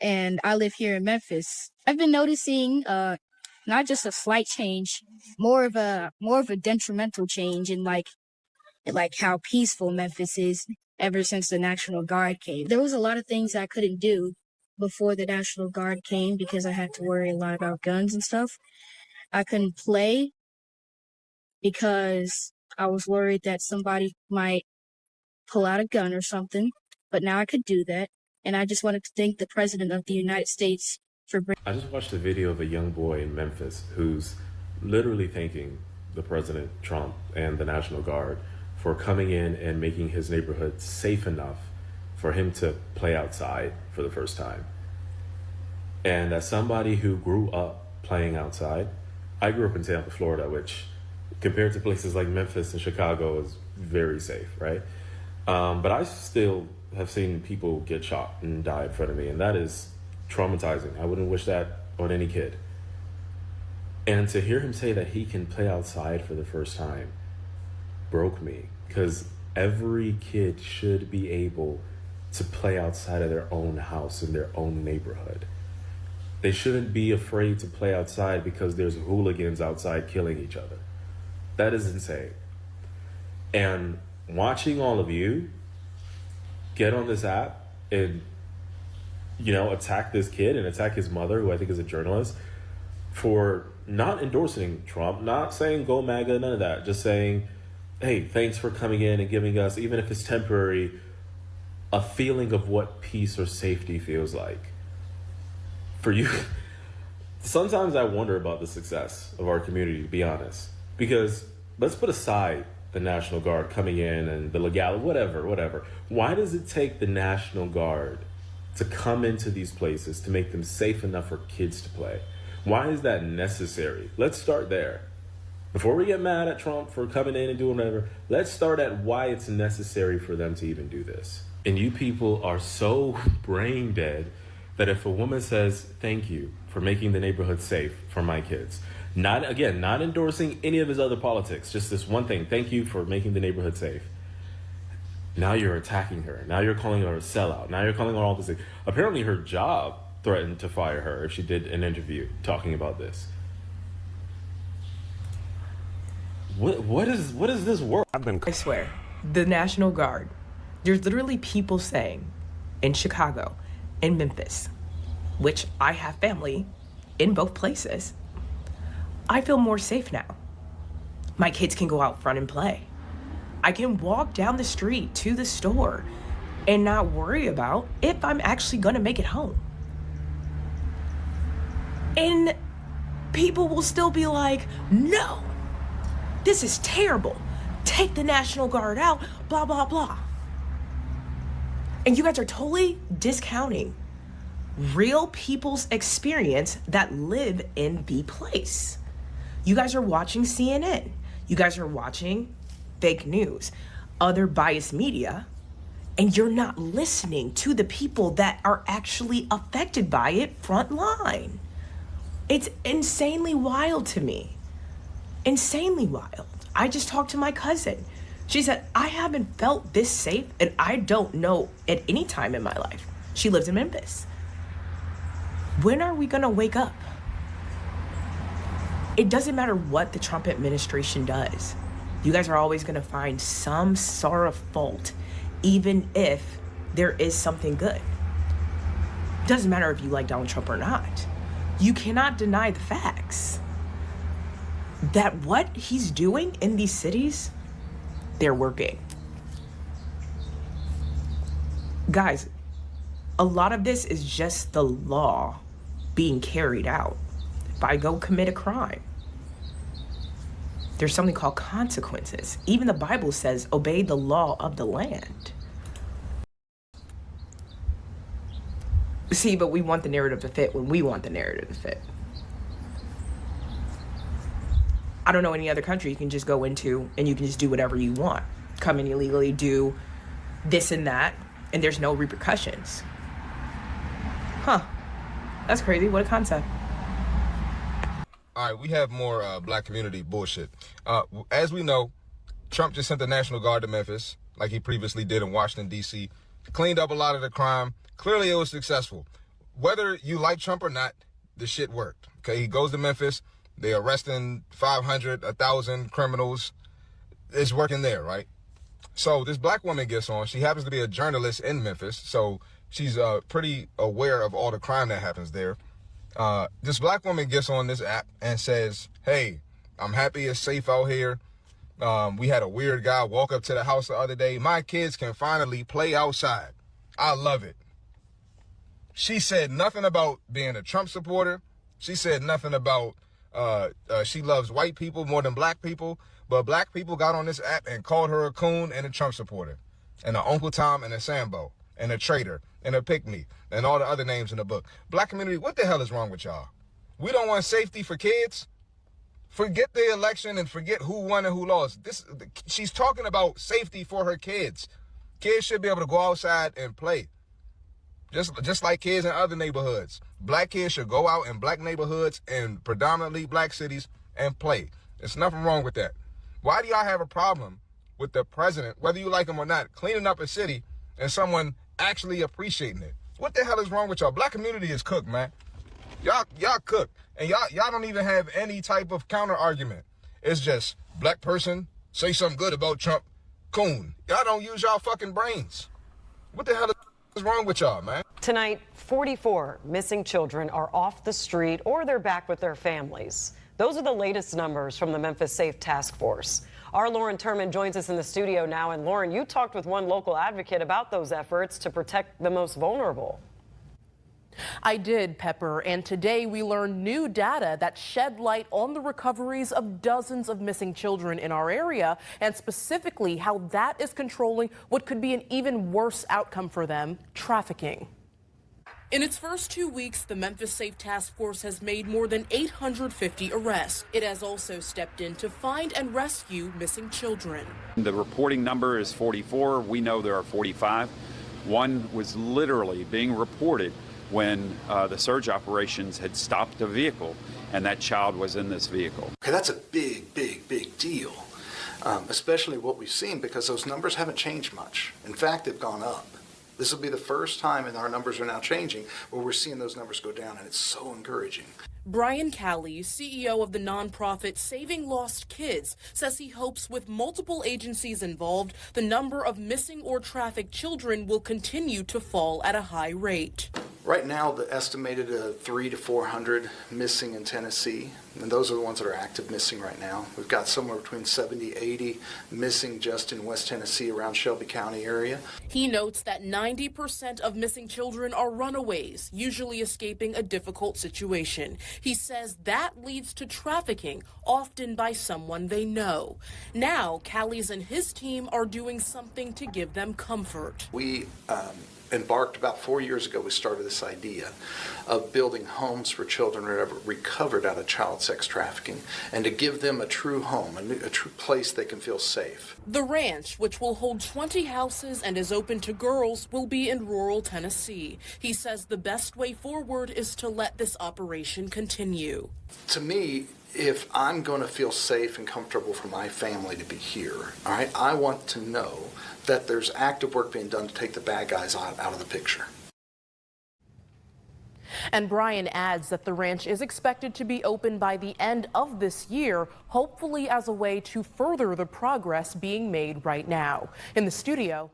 and I live here in Memphis. I've been noticing not just a slight change, more of a detrimental change in like how peaceful Memphis is ever since the National Guard came. There was a lot of things I couldn't do before the National Guard came because I had to worry a lot about guns and stuff. I couldn't play because I was worried that somebody might pull out a gun or something, but now I could do that. And I just wanted to thank the President of the United States for bringing. I just watched a video of a young boy in Memphis who's literally thanking the President Trump and the National Guard for coming in and making his neighborhood safe enough for him to play outside for the first time. And as somebody who grew up playing outside, I grew up in Tampa, Florida, which compared to places like Memphis and Chicago is very safe, right? But I still have seen people get shot and die in front of me, and that is traumatizing. I wouldn't wish that on any kid. And to hear him say that he can play outside for the first time broke me, because every kid should be able to play outside of their own house in their own neighborhood. They shouldn't be afraid to play outside because there's hooligans outside killing each other. That is insane. And watching all of you get on this app and, attack this kid and attack his mother, who I think is a journalist, for not endorsing Trump, not saying go MAGA, none of that, just saying, hey, thanks for coming in and giving us, even if it's temporary, a feeling of what peace or safety feels like. For you, sometimes I wonder about the success of our community, to be honest, because let's put aside the National Guard coming in and the legality, whatever. Why does it take the National Guard to come into these places to make them safe enough for kids to play? Why is that necessary? Let's start there. Before we get mad at Trump for coming in and doing whatever, let's start at why it's necessary for them to even do this. And you people are so brain dead that if a woman says, thank you for making the neighborhood safe for my kids, not endorsing any of his other politics, just this one thing, thank you for making the neighborhood safe. Now you're attacking her. Now you're calling her a sellout. Now you're calling her all this thing. Apparently her job threatened to fire her if she did an interview talking about this. What is this world? I swear, the National Guard, there's literally people saying in Chicago, in Memphis, which I have family in both places, I feel more safe now. My kids can go out front and play. I can walk down the street to the store and not worry about if I'm actually gonna make it home. And people will still be like, no, this is terrible. Take the National Guard out, blah, blah, blah. And you guys are totally discounting real people's experience that live in the place. You guys are watching CNN. You guys are watching fake news, other biased media, and you're not listening to the people that are actually affected by it front line. It's insanely wild to me. Insanely wild. I just talked to my cousin. She said, I haven't felt this safe, and I don't know at any time in my life. She lives in Memphis. When are we gonna wake up? It doesn't matter what the Trump administration does. You guys are always gonna find some sort of fault, even if there is something good. It doesn't matter if you like Donald Trump or not. You cannot deny the facts that what he's doing in these cities, they're working. Guys, a lot of this is just the law being carried out. If I go commit a crime, there's something called consequences. Even the Bible says, obey the law of the land. See, but we want the narrative to fit when we want the narrative to fit. I don't know any other country you can just go into and you can just do whatever you want. Come in illegally, do this and that, and there's no repercussions. Huh. That's crazy. What a concept. All right, we have more black community bullshit. As we know, Trump just sent the National Guard to Memphis, like he previously did in Washington, D.C., cleaned up a lot of the crime. Clearly, it was successful. whether you like Trump or not, the shit worked. Okay, he goes to Memphis. They're arresting 500, 1,000 criminals. It's working there, right? So this black woman gets on. She happens to be a journalist in Memphis, so she's pretty aware of all the crime that happens there. This black woman gets on this app and says, hey, I'm happy it's safe out here. We had a weird guy walk up to the house the other day. My kids can finally play outside. I love it. She said nothing about being a Trump supporter. She said nothing about she loves white people more than black people. But black people got on this app and called her a coon and a Trump supporter, and an Uncle Tom and a Sambo and a traitor and a pick-me and all the other names in the book. Black community, what the hell is wrong with y'all? We don't want safety for kids? Forget the election and forget who won and who lost. She's talking about safety for her kids. Kids should be able to go outside and play. Just like kids in other neighborhoods. Black kids should go out in black neighborhoods and predominantly black cities and play. There's nothing wrong with that. Why do y'all have a problem with the president, whether you like him or not, cleaning up a city and someone actually appreciating it? What the hell is wrong with y'all? Black community is cooked, man. Y'all cook. And y'all don't even have any type of counter argument. It's just black person, say something good about Trump, coon. Y'all don't use y'all fucking brains. What the hell is wrong with y'all, man? Tonight, 44 missing children are off the street or they're back with their families. Those are the latest numbers from the Memphis Safe Task Force. Our Lauren Turman joins us in the studio now. And Lauren, you talked with one local advocate about those efforts to protect the most vulnerable. I did, Pepper, and today we learned new data that shed light on the recoveries of dozens of missing children in our area, and specifically how that is controlling what could be an even worse outcome for them, trafficking. In its first 2 weeks, the Memphis Safe Task Force has made more than 850 arrests. It has also stepped in to find and rescue missing children. The reporting number is 44. We know there are 45. One was literally being reported when the surge operations had stopped a vehicle, and that child was in this vehicle. Okay, that's a big deal, especially what we've seen, because those numbers haven't changed much. In fact, they've gone up. This will be the first time, and our numbers are now changing, where we're seeing those numbers go down, and it's so encouraging. Brian Callie, CEO of the nonprofit Saving Lost Kids, says he hopes with multiple agencies involved, the number of missing or trafficked children will continue to fall at a high rate. Right now, the estimated 300 to 400 missing in Tennessee, and those are the ones that are active missing right now. We've got somewhere between 70, 80 missing just in West Tennessee around Shelby County area. He notes that 90% of missing children are runaways, usually escaping a difficult situation. He says that leads to trafficking, often by someone they know. Now, Callie's and his team are doing something to give them comfort. We embarked about 4 years ago. We started this idea of building homes for children who have recovered out of child sex trafficking, and to give them a true home, a true place they can feel safe. The ranch, which will hold 20 houses and is open to girls, will be in rural Tennessee. He says the best way forward is to let this operation continue. To me, if I'm going to feel safe and comfortable for my family to be here, all right, I want to know that there's active work being done to take the bad guys out of the picture. And Brian adds that the ranch is expected to be open by the end of this year, hopefully as a way to further the progress being made right now. In the studio,